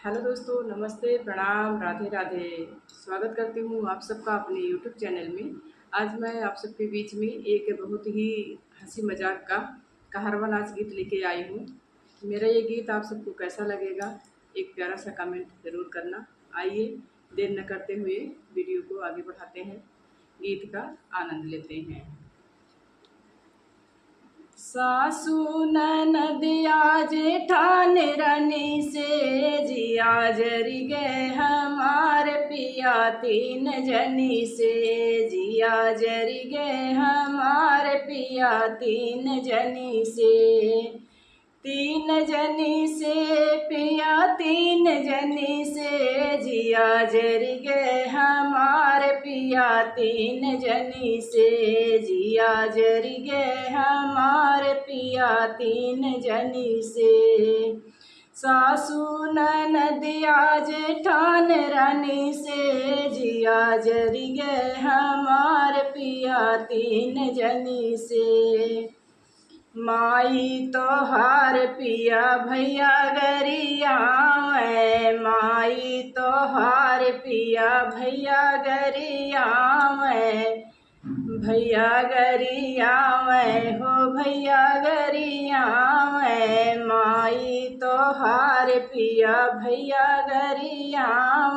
Hello दोस्तों, नमस्ते, प्रणाम, राधे राधे। स्वागत करती हूँ आप सबका अपने यूट्यूब चैनल में। आज मैं आप सबके बीच में एक बहुत ही हंसी मजाक का कहारवा नाच गीत लेके आई हूँ। मेरा ये गीत आप सबको कैसा लगेगा, एक प्यारा सा कमेंट ज़रूर करना। आइए देर न करते हुए वीडियो को आगे बढ़ाते हैं, गीत का आनंद लेते हैं। सासू ननदिया जेठान रानी से जिया जरी गए हमारे पिया तीन जनी से जिया जरी गए हमारे पिया तीन जनी से तीन जनी से पिया तीन जनी से जिया जरी गए हमारे पिया तीन जनी से जिया जरी गए हमारे पिया तीन जनी से सासू ननदिया जेठान रानी से जिया जरी गए हमारे पिया तीन जनी से माई तोहार पिया भैया गरिया मैं माई तोहार पिया भैया गरिया मैं भैया गरिया मैं हो भैया गरिया मैं माई तोहार पिया भैया गरिया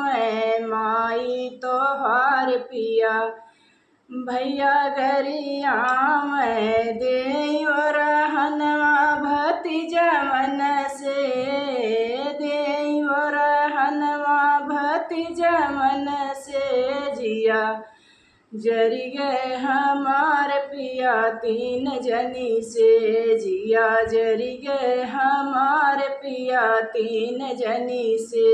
मैं माई तोहार पिया भैया गरिया मैं देयो रहनवा भतीजा मन से देयो रहनवा भतीजा मन से जिया जरी गए हमार पिया तीन जनी से जिया जरी गए हमार पिया तीन जनी से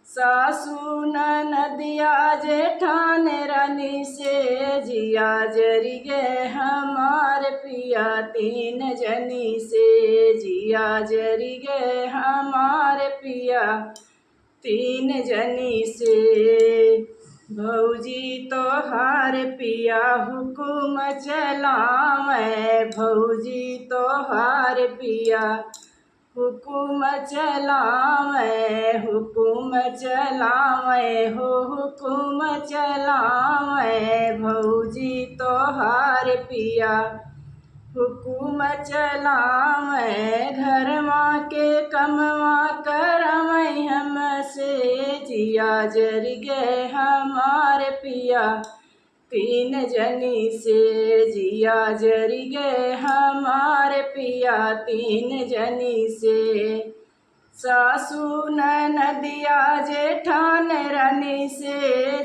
सासू ननदिया जेठान रानी से जिया जरी गए हमार पिया तीन जनी से जिया जरी गए हमार पिया तीन जनी से भौजी तोहार पिया हुकुम चलावे भौजी तोहार पिया हुकुम चलावे हुकुम चलावे हो हुकुम चलावे भौजी तोहार पिया हुकुम चलावे घरवा के कमवा करवै हमसे जिया जरी गए हमार पिया तीन जनी से जिया जरी गए हमारे पिया तीन जनी से सासू ननदिया जेठान रानी से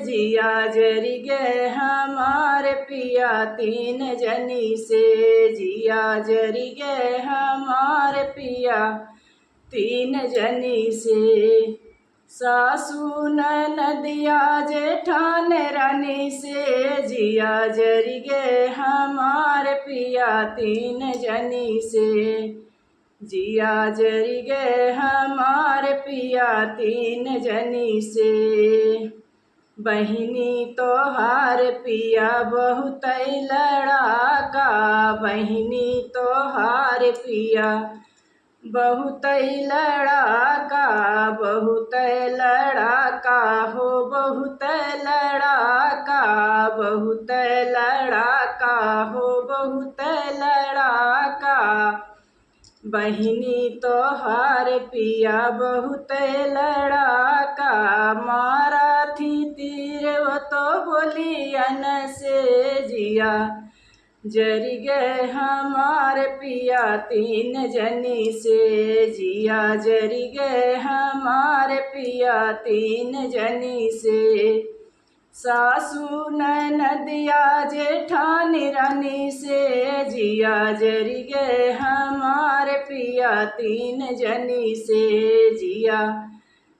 जिया जरी गए हमारे पिया तीन जनी से जिया जरी गए हमारे पिया तीन जनी से सासू ननदिया जेठान रानी से जिया जरी गए हमारे पिया तीन जनी से जिया जरी गए हमारे पिया तीन जनी से बहिनी तोहार पिया बहुत लड़ाका बहिनी तोहार पिया बहुत लड़ाका बहुत लड़ाका हो बहुत लड़ाका बहुत लड़ाका हो बहुत लड़ाका बहिनी तोहार पिया बहुत लड़ाका मारा थी तीर वो तो बोलियन से जिया जरी गए हमार पिया तीन जनी से जिया जरी गए हमार पिया तीन जनी से सासू ननदिया जेठान रानी से जिया जरी गए हमार पिया तीन जनी से जिया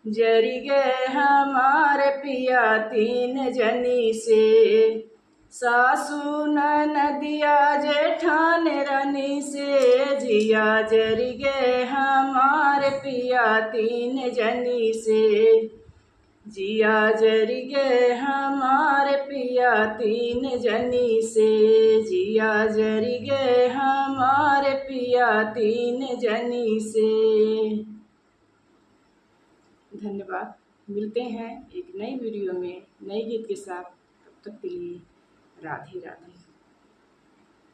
जरी गए हमार पिया तीन जनी से सासू ननदिया जेठान रानी से जिया जरी गए हमार पिया तीन जनी से जिया जरी गए हमार पिया तीन जनी से जिया जरी गए हमार पिया तीन जनी से। धन्यवाद। मिलते हैं एक नई वीडियो में नए गीत के साथ। तब तक के लिए राधे राधे।